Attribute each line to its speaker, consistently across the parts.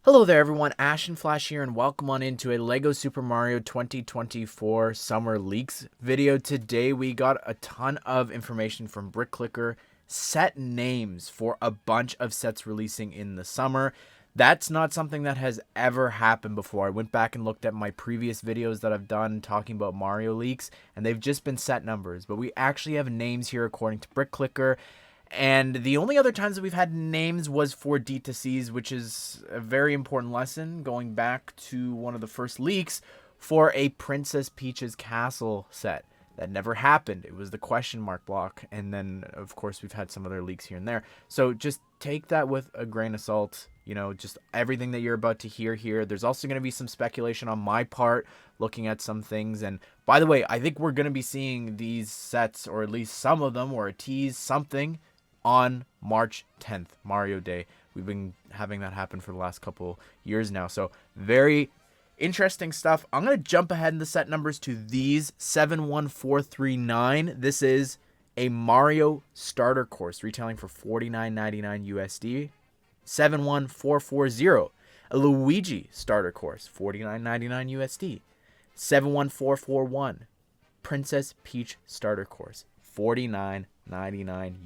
Speaker 1: Hello there everyone, Ashnflash here and welcome on into a LEGO Super Mario 2024 Summer Leaks video. Today we got a ton of information from BrickClicker, set names for a bunch of sets releasing in the summer. That's not something that has ever happened before. I went back and looked at my previous videos that I've done talking about Mario leaks, and they've just been set numbers. But we actually have names here according to BrickClicker. And the only other times that we've had names was for D2Cs, which is a very important lesson going back to one of the first leaks for a Princess Peach's Castle set. That never happened. It was the question mark block. And then, of course, we've had some other leaks here and there. So just take that with a grain of salt. You know, just everything that you're about to hear here. There's also going to be some speculation on my part, looking at some things. And by the way, I think we're going to be seeing these sets, or at least some of them, or a tease, something, on March 10th, Mario Day. We've been having that happen for the last couple years now. So very interesting stuff. I'm going to jump ahead in the set numbers to these. 71439. This is a Mario starter course retailing for $49.99 USD. 71440. A Luigi starter course, $49.99 USD. 71441. Princess Peach starter course, $49.99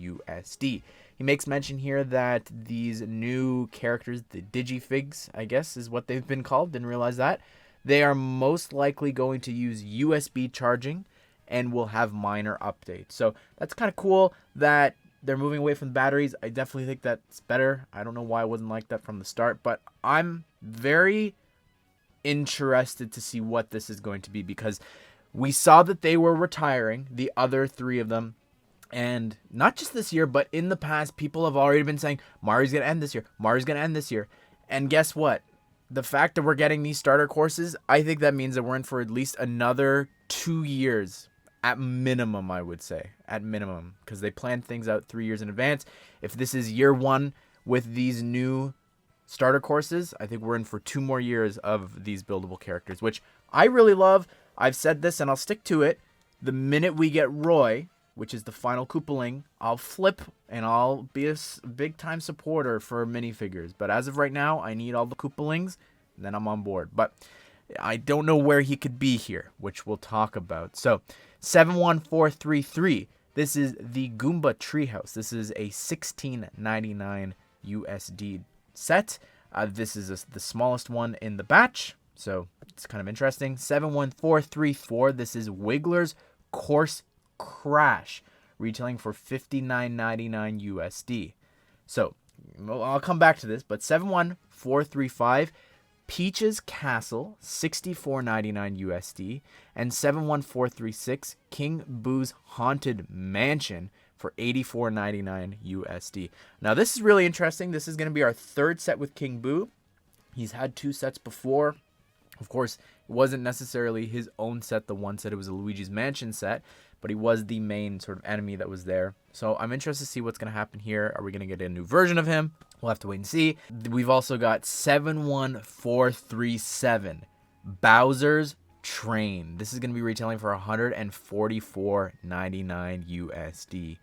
Speaker 1: USD. He makes mention here that these new characters, the Digifigs, I guess is what they've been called, didn't realize that, they are most likely going to use USB charging and will have minor updates. So that's kind of cool that they're moving away from the batteries. I definitely think that's better. I don't know why it wasn't like that from the start, but I'm very interested to see what this is going to be, because we saw that they were retiring, the other three of them. And not just this year, but in the past, people have already been saying, Mario's going to end this year. Mario's going to end this year. And guess what? The fact that we're getting these starter courses, I think that means that we're in for at least another 2 years. At minimum, I would say. At minimum. Because they plan things out 3 years in advance. If this is year one with these new starter courses, I think we're in for 2 more years of these buildable characters, which I really love. I've said this and I'll stick to it. The minute we get Roy, which is the final Koopaling, I'll flip and I'll be a big time supporter for minifigures. But as of right now, I need all the Koopalings, and then I'm on board. But I don't know where he could be here, which we'll talk about. So 71433. This is the Goomba Treehouse. This is a $16.99 USD set. This is the smallest one in the batch, so it's kind of interesting. 71434. This is Wiggler's Course Crash, retailing for $59.99 USD. So I'll come back to this, but 71435. Peach's Castle, $64.99 USD, and 71436. King Boo's Haunted Mansion for $84.99 USD. Now this is really interesting. This is going to be our third set with King Boo. He's had 2 sets before. Of course, it wasn't necessarily his own set. The one set, it was a Luigi's Mansion set, but he was the main sort of enemy that was there. So I'm interested to see what's going to happen here. Are we going to get a new version of him? We'll have to wait and see. We've also got 71437. Bowser's Train. This is going to be retailing for $144.99 USD.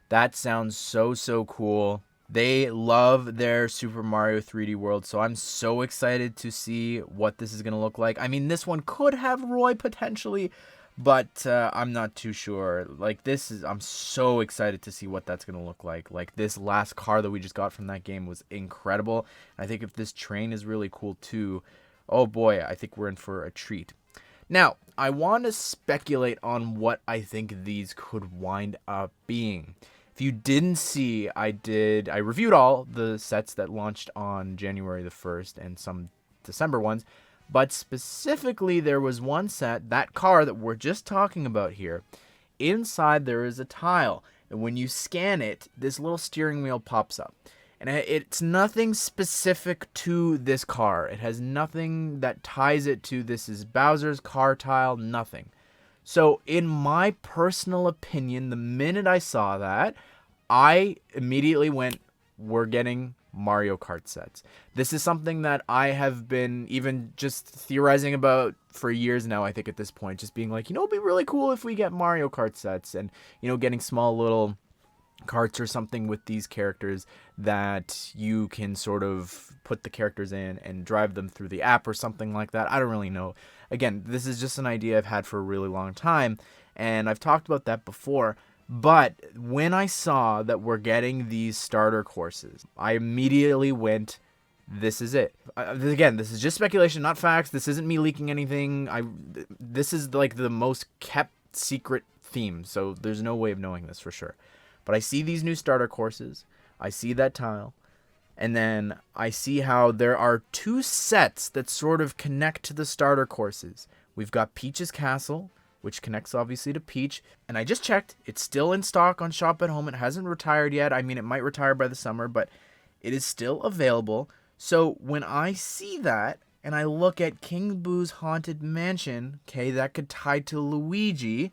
Speaker 1: That sounds so cool. They love their Super Mario 3D World, so I'm so excited to see what this is going to look like. I mean, this one could have Roy potentially, but I'm not too sure. Like, I'm so excited to see what that's going to look like. Like, this last car that we just got from that game was incredible. I think if this train is really cool too, oh boy, I think we're in for a treat. Now, I want to speculate on what I think these could wind up being. If you didn't see, I reviewed all the sets that launched on January the 1st and some December ones. But specifically, there was one set, that car that we're just talking about here. Inside, there is a tile. And when you scan it, this little steering wheel pops up. And it's nothing specific to this car. It has nothing that ties it to this is Bowser's car tile, nothing. So, in my personal opinion, the minute I saw that, I immediately went, we're getting Mario Kart sets. This is something that I have been even just theorizing about for years now, I think, at this point. Just being like, it'd be really cool if we get Mario Kart sets and, getting small little carts or something with these characters that you can sort of put the characters in and drive them through the app or something like that. I don't really know. Again, this is just an idea I've had for a really long time, and I've talked about that before. But when I saw that we're getting these starter courses, I immediately went, this is it. Again, this is just speculation, not facts. This isn't me leaking anything. This is like the most kept secret theme, so there's no way of knowing this for sure. But I see these new starter courses, I see that tile, and then I see how there are 2 sets that sort of connect to the starter courses. We've got Peach's Castle, which connects obviously to Peach, and I just checked, it's still in stock on Shop at Home. It hasn't retired yet. I mean, it might retire by the summer, but it is still available. So when I see that, and I look at King Boo's Haunted Mansion, okay, that could tie to Luigi.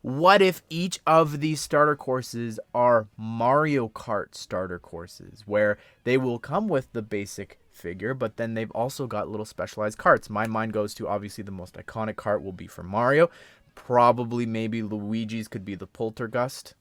Speaker 1: What if each of these starter courses are Mario Kart starter courses, where they will come with the basic figure, but then they've also got little specialized carts? My mind goes to, obviously, the most iconic cart will be for Mario. Probably maybe Luigi's could be the Poltergust.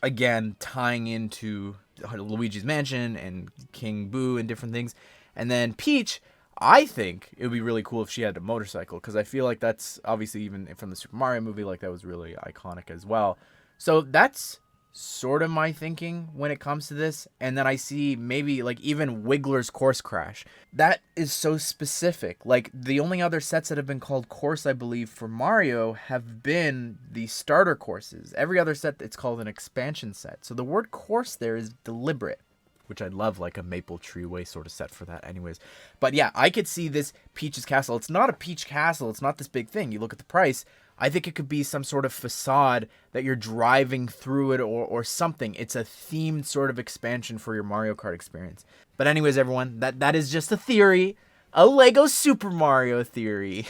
Speaker 1: Again, tying into Luigi's Mansion and King Boo and different things. And then Peach, I think it would be really cool if she had a motorcycle, because I feel like that's obviously, even from the Super Mario movie, like that was really iconic as well. So that's sort of my thinking when it comes to this. And then I see maybe like even Wiggler's Course Crash. That is so specific. Like the only other sets that have been called course, I believe, for Mario have been the starter courses. Every other set, it's called an expansion set. So the word course there is deliberate, which I'd love like a Maple Treeway sort of set for that anyways. But yeah, I could see this Peach's Castle. It's not a Peach Castle. It's not this big thing. You look at the price. I think it could be some sort of facade that you're driving through it, or something. It's a themed sort of expansion for your Mario Kart experience. But anyways, everyone, that is just a theory. A Lego Super Mario theory.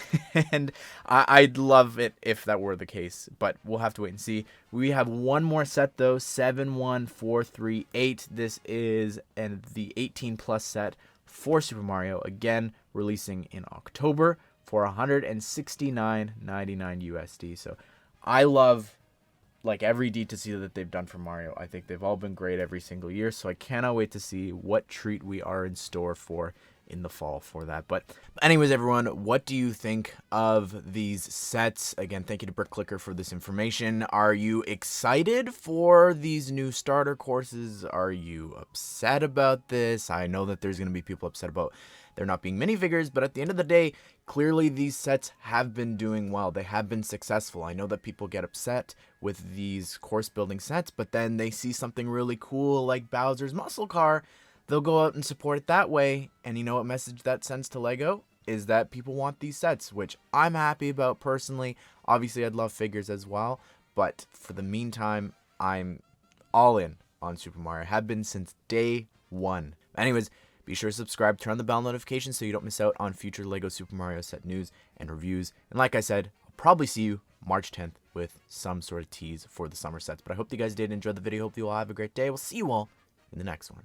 Speaker 1: And I'd love it if that were the case, but we'll have to wait and see. We have one more set though, 71438. This is the 18 plus set for Super Mario, again releasing in October for $169.99 USD. So I love like every D2C that they've done for Mario. I think they've all been great every single year, so I cannot wait to see what treat we are in store for in the fall for that. But anyways, everyone, what do you think of these sets? Again, thank you to Brick Clicker for this information. Are you excited for these new starter courses? Are you upset about this? I know that there's going to be people upset about there not being minifigures, but at the end of the day, clearly these sets have been doing well. They have been successful. I know that people get upset with these course building sets, but then they see something really cool like Bowser's Muscle Car. They'll go out and support it that way. And you know what message that sends to Lego? Is that people want these sets, which I'm happy about personally. Obviously, I'd love figures as well. But for the meantime, I'm all in on Super Mario. Have been since day one. Anyways, be sure to subscribe, turn on the bell notifications so you don't miss out on future Lego Super Mario set news and reviews. And like I said, I'll probably see you March 10th with some sort of tease for the summer sets. But I hope you guys did enjoy the video. Hope you all have a great day. We'll see you all in the next one.